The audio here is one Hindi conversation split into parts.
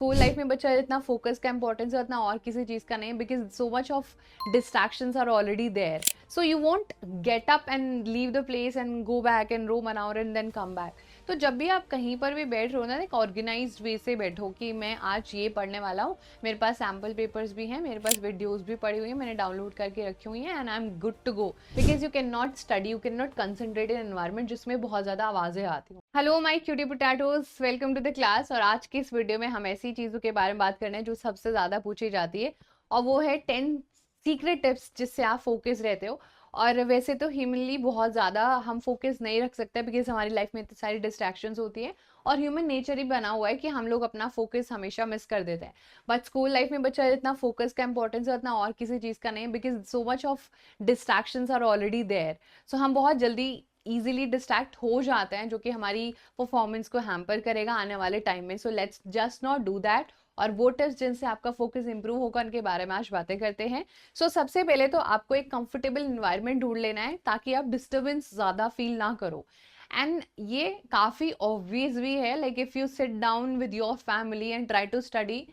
स्कूल लाइफ में बच्चा इतना फोकस का इंपॉर्टेंस है उतना और किसी चीज़ का नहीं, because so much of distractions are already there. So you want get up and leave the place and go back and roam around and then come back. तो जब भी आप कहीं पर भी बैठ रहे हो ना, एक ऑर्गेनाइज्ड वे से बैठो कि मैं आज ये पढ़ने वाला हूँ, मेरे पास सैम्पल पेपर्स भी हैं, मेरे पास वीडियोस भी पड़ी हुई हैं, मैंने डाउनलोड करके रखी हुई हैं and I am good to go. Because you can not study, you can not concentrate in environment जिसमें बहुत ज़्यादा आवाज़ें आती हैं. Hello my cutie potatoes, welcome to the class. और आज की इस वीडियो में हम ऐसी चीज़ों के बारे में बात करने हैं जो सबसे ज़्यादा पूछी जाती है, और वो है 10 सीक्रेट टिप्स जिससे आप फोकस रहते हो. और वैसे तो ह्यूमनली बहुत ज़्यादा हम फोकस नहीं रख सकते बिकॉज हमारी लाइफ में इतनी सारी डिस्ट्रैक्शंस होती हैं, और ह्यूमन नेचर ही बना हुआ है कि हम लोग अपना फोकस हमेशा मिस कर देते हैं. बट स्कूल लाइफ में बच्चा इतना फोकस का इंपॉर्टेंस है उतना और किसी चीज़ का नहीं, because so much of distractions are already there. So हम बहुत जल्दी ईजिली डिस्ट्रैक्ट हो जाते हैं, जो कि हमारी परफॉर्मेंस को हैम्पर करेगा आने वाले टाइम में. So let's just not do that. और वो टिप्स जिनसे आपका फोकस इंप्रूव होगा उनके बारे में आज बातें करते हैं. सबसे पहले तो आपको एक कंफर्टेबल इन्वायरमेंट ढूंढ लेना है ताकि आप डिस्टर्बेंस ज़्यादा फील ना करो. एंड ये काफ़ी ऑब्वियस भी है, like if you sit down with your family and try to study,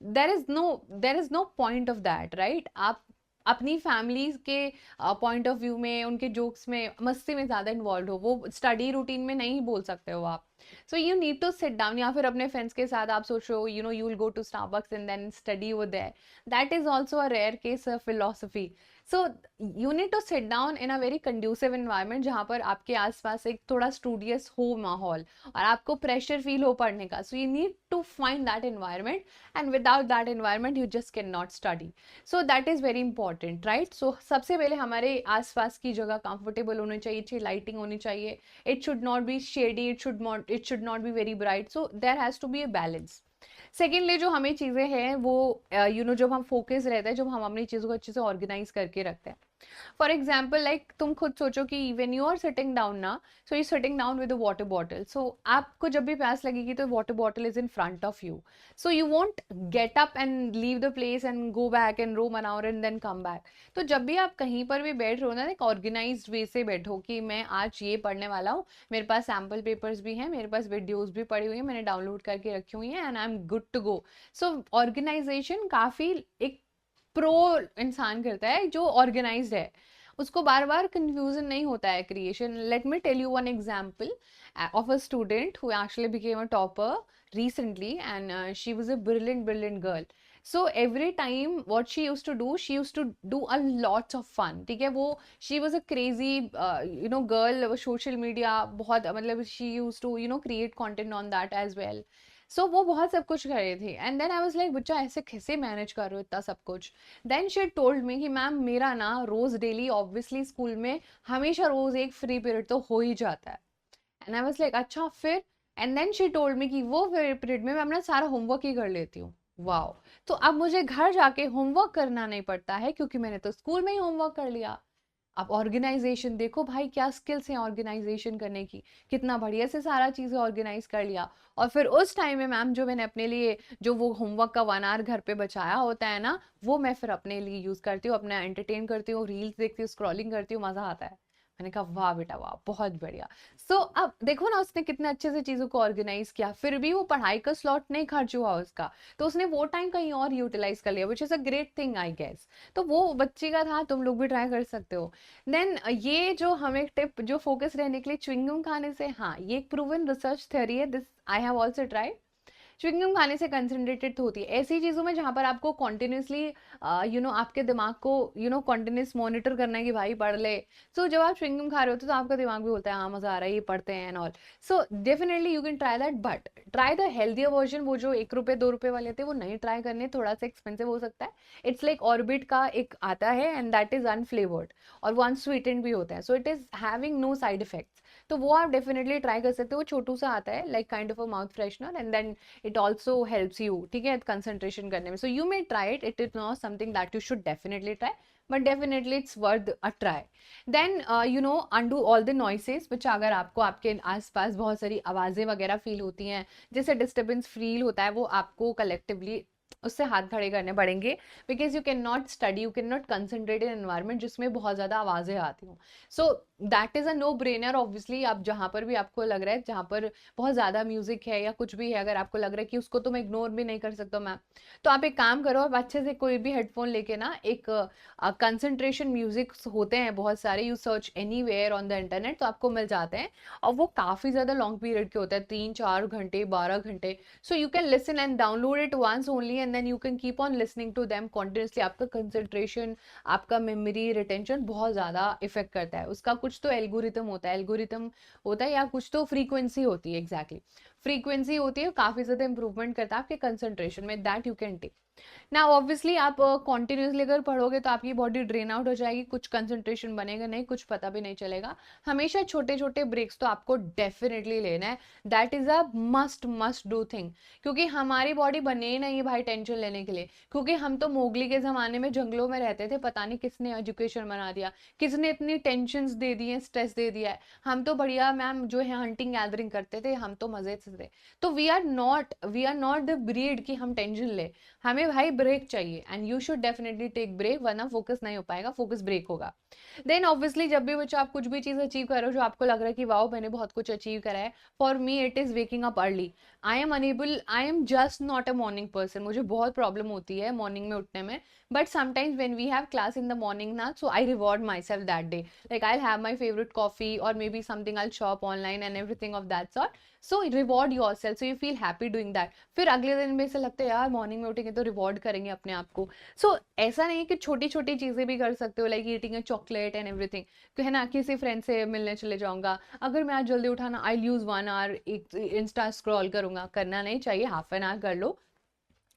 there is no point of that, right. आप अपनी फैमिलीज के पॉइंट ऑफ व्यू में, उनके जोक्स में, मस्ती में ज़्यादा इन्वॉल्व हो, वो स्टडी रूटीन में नहीं बोल सकते हो आप. So you need to sit down. या फिर अपने फ्रेंड्स के साथ आप सोच रहे हो, you know, you will go to Starbucks and then study over there. That is also a rare case of philosophy. So you need to sit down in a very conducive environment जहाँ पर आपके आसपास एक थोड़ा स्टूडियस हो माहौल और आपको प्रेशर फील हो पढ़ने का. So you need to find that environment, and without that environment you just can not study. So that is very important, right. So सबसे पहले हमारे आसपास की जगह कंफर्टेबल होनी चाहिए, अच्छी लाइटिंग होनी चाहिए. It should not be shady, it should not be very bright. So there has to be a balance. Secondly जो हमें चीज़ें हैं वो जब हम फोकस रहते हैं, जब हम अपनी चीज़ों को अच्छे से ऑर्गेनाइज करके रखते हैं. फॉर एग्जाम्पल, लाइक तुम खुद सोचो कि when you are sitting down ना, so you sitting down with a water bottle. So आपको जब भी प्यास लगेगी तो water bottle is in front of you. So you want get up and leave the place and go back and roam around and then come back. तो जब भी आप कहीं पर भी बैठ रहे हो ना, एक ऑर्गेनाइज्ड वे से बैठो कि मैं आज ये पढ़ने वाला हूँ, मेरे पास सैम्पल पेपर्स भी हैं, मेरे पास वीडियोस भी पड़ी हुई हैं, मैंने डाउनलोड करके रखी हुई हैं and I am good to go. So organization काफ़ी एक प्रो इंसान करता है जो ऑर्गेनाइज्ड है. उसको बार बार कंफ्यूजन नहीं होता है creation. Let me tell you one example of a student who actually became a topper recently, and she was a brilliant girl. So every time what she used to do, she used to do a lots of fun. ठीक है, वो she was a crazy girl. social media बहुत, मतलब she used to create content on that as well. So वो बहुत सब कुछ कर रही थी, and then I was like, बच्चा ऐसे कैसे मैनेज कर रहे हो इतना सब कुछ. देन शी टोल्ड मी कि मैम मेरा ना रोज डेली, ऑब्वियसली स्कूल में हमेशा रोज एक फ्री पीरियड तो हो ही जाता है. एंड आई वाज लाइक अच्छा फिर. And then she told me कि वो पीरियड में मैं अपना सारा होमवर्क ही कर लेती हूँ. वाओ. तो अब मुझे घर जाके होमवर्क करना नहीं पड़ता है क्योंकि मैंने तो स्कूल में ही होमवर्क कर लिया. अब ऑर्गेनाइजेशन देखो भाई, क्या स्किल्स हैं ऑर्गेनाइजेशन करने की, कितना बढ़िया से सारा चीज़ें ऑर्गेनाइज कर लिया. और फिर उस टाइम में मैम जो मैंने अपने लिए जो वो होमवर्क का 1 आवर घर पे बचाया होता है ना, वो मैं फिर अपने लिए यूज़ करती हूँ, अपना एंटरटेन करती हूँ, रील्स देखती हूँ, स्क्रॉलिंग करती हूँ, मज़ा आता है. मैंने कहा वाह बेटा वाह, बहुत बढ़िया. अब देखो ना उसने कितने अच्छे से चीज़ों को ऑर्गेनाइज किया, फिर भी वो पढ़ाई का स्लॉट नहीं खर्च हुआ उसका, तो उसने वो टाइम कहीं और यूटिलाइज कर लिया, which is a great thing I guess. तो वो बच्चे का था, तुम लोग भी ट्राई कर सकते हो. देन ये जो हम एक टिप जो फोकस रहने के लिए च्युइंगम खाने से, हाँ ये एक प्रूवन रिसर्च थ्योरी है, this I have also try. Chewing gum खाने से कंसंट्रेटेड होती है ऐसी चीज़ों में जहाँ पर आपको कॉन्टिन्यूसली आपके दिमाग को कॉन्टिन्यूस मॉनिटर करना है कि भाई पढ़ ले. जब आप च्युइंगम खा रहे होते तो आपका दिमाग भी बोलता है हाँ मज़ा आ रहा है, ये पढ़ते हैं and all. Definitely you can try that, but try the healthier version. वो जो 1 रुपये 2 रुपये वाले थे वो नहीं ट्राई करने, थोड़ा सा एक्सपेंसिव हो सकता है. इट्स लाइक ऑर्बिट का एक आता है एंड दैट इज अनफ्लेवर्ड और वो अनस्वीटेंड भी होता है. So it is having no side effects. तो वो आप डेफिनेटली ट्राई कर सकते हो. वो छोटू सा आता है, like kind of a mouth freshener, and then it also helps you, ठीक है, कंसंट्रेशन करने में. You may try it. It is not something that you should definitely try, but definitely it's worth a try. Then undo all the noises which, अगर आपको आपके आसपास बहुत सारी आवाज़ें वगैरह फील होती हैं जिससे डिस्टर्बेंस फील होता है, वो आपको कलेक्टिवली उससे हाथ खड़े करने पड़ेंगे, because you can not study, you can not concentrate in environment जिसमें बहुत ज़्यादा आवाज़ें आती हों। So that is a no brainer. Obviously आप जहाँ पर भी आपको लग रहा है, जहाँ पर बहुत ज़्यादा म्यूजिक है या कुछ भी है, अगर आपको लग रहा है कि उसको तो मैं इग्नोर भी नहीं कर सकता मैम, तो आप एक काम करो, आप अच्छे से कोई भी हेडफोन लेके ना, एक कंसंट्रेशन म्यूजिक होते हैं बहुत सारे, you search anywhere on the internet, तो आपको मिल जाते हैं, और वो काफ़ी ज़्यादा लॉन्ग पीरियड के होते हैं, 3-4 घंटे, 12 घंटे। So you can listen and download it once only, and then you can keep on listening to them continuously. आपका concentration, आपका memory retention बहुत ज़्यादा इफेक्ट करता है। उसका कुछ तो एल्गोरिथम होता है, एल्गोरिथम होता है, या कुछ तो फ्रीक्वेंसी होती है, एग्जैक्टली फ्रीक्वेंसी होती है, काफ़ी ज़्यादा इंप्रूवमेंट करता है आपके कंसंट्रेशन में, दैट यू कैन टेक। ना ऑब्वियसली आप कॉन्टिन्यूसली अगर पढ़ोगे तो आपकी बॉडी ड्रेन आउट हो जाएगी, कुछ कंसंट्रेशन बनेगा नहीं, कुछ पता भी नहीं चलेगा। हमेशा छोटे छोटे ब्रेक्स तो आपको डेफिनेटली लेना है, that is a must must do thing, क्योंकि हमारी बॉडी बनी ही नहीं है भाई टेंशन लेने के लिए। क्योंकि हम तो मोगली के ज़माने में जंगलों में रहते थे, पता नहीं किसने एजुकेशन बना दिया, किसने इतनी टेंशन दे दी है, स्ट्रेस दे दिया है। हम तो बढ़िया मैम जो है हंटिंग गैदरिंग करते थे, हम तो मजे से थे। तो we are not the breed कि हम टेंशन ले, हमें भाई ब्रेक चाहिए, and you should definitely take break, वरना फोकस नहीं हो पाएगा, फोकस ब्रेक होगा। देन ऑब्वियसली जब भी बच्चा आप कुछ भी चीज़ अचीव कर रहे हो, जो आपको लग रहा है कि वाओ मैंने बहुत कुछ अचीव करा है, for me it is waking up early. I am just not a morning person, मुझे बहुत प्रॉब्लम होती है मॉर्निंग में उठने में, but sometimes when we have class in the morning ना, so I reward myself that day, like I have my favourite coffee और maybe something I shop online and everything of that sort. So reward yourself, so you feel happy doing that. फिर अगले दिन में ऐसा लगता है यार मॉर्निंग में उठेंगे तो रिवॉर्ड करेंगे अपने आप को। सो ऐसा नहीं है कि छोटी छोटी चीज़ें भी कर सकते हो, like eating a chocolate and everything, तो है ना, किसी फ्रेंड से मिलने चले जाऊंगा, अगर मैं आज जल्दी उठाना आई यूज़ 1 आवर एक इंस्टा स्क्रॉल करूंगा, करना नहीं चाहिए, हाफ एन आवर कर लो,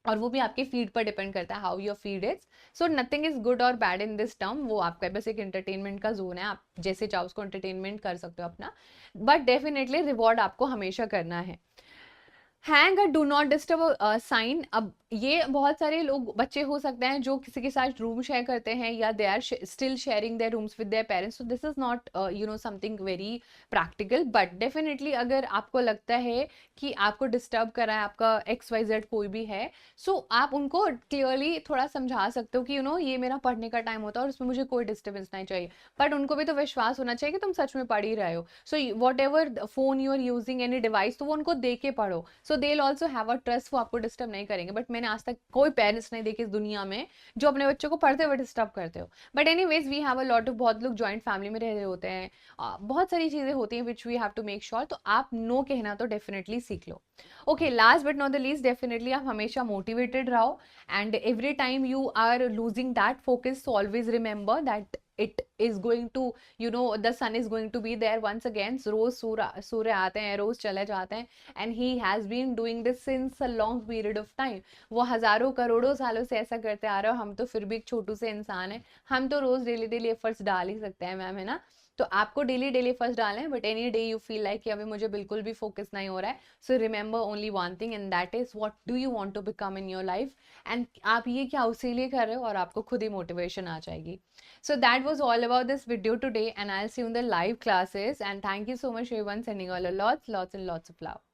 और वो भी आपके फीड पर डिपेंड करता है, how your feed is. So nothing is good और बैड इन दिस टर्म, वो आपका बस एक एंटरटेनमेंट का जोन है, आप जैसे चाहो उसको एंटरटेनमेंट कर सकते हो अपना, बट डेफिनेटली रिवॉर्ड आपको हमेशा करना है। Hang do not disturb sign, अब ये बहुत सारे लोग बच्चे हो सकते हैं जो किसी के साथ रूम शेयर करते हैं, या they are still sharing their rooms with their parents, so this is not you know something very practical, but definitely अगर आपको लगता है कि आपको डिस्टर्ब कर रहा है आपका XYZ कोई भी है, सो आप उनको क्लियरली थोड़ा समझा सकते हो कि यू नो ये मेरा पढ़ने का टाइम होता है और उसमें मुझे कोई डिस्टर्बेंस नहीं चाहिए, बट उनको भी तो विश्वास होना चाहिए कि तुम सच में पढ़ ही रहे हो। So whatever phone you are using any device, तो वो उनको दे के पढ़ो, so they also have a trust, वो आपको डिस्टर्ब नहीं करेंगे। बट मैंने आज तक कोई पेरेंट्स नहीं देखे इस दुनिया में जो अपने बच्चों को पढ़ते हुए डिस्टर्ब करते हो। But anyways we have a lot of, बहुत लोग जॉइंट फैमिली में रह रहे होते हैं, बहुत सारी चीजें होती हैं which we have to make sure, तो आप नो कहना तो डेफिनेटली सीख लो। Okay, last but not the least, definitely आप हमेशा मोटिवेटेड रहो, and every time you are losing that focus, so always remember that it is going to, you know, the sun is going to be there once again, रोज सूर्य आते हैं, रोज चले जाते हैं, and he has been doing this since a long period of time, वो हजारों करोड़ों सालों से ऐसा करते आ रहे हो, हम तो फिर भी एक छोटू से इंसान है, हम तो रोज डेली डेली एफर्ट्स डाल ही सकते हैं मैम, है ना। तो आपको डेली डेली एफर्ट्स डालना है, but any day you feel like कि अभी मुझे बिल्कुल भी फोकस नहीं हो रहा है, so remember only one thing, and that is what do you want to become in your life, and आप ये क्या उसी लिए कर रहे हो, और आपको खुद ही मोटिवेशन आ जाएगी। So that was all about this video today, and I'll see you in the live classes, and thank you so much everyone, sending all a lots and lots of love.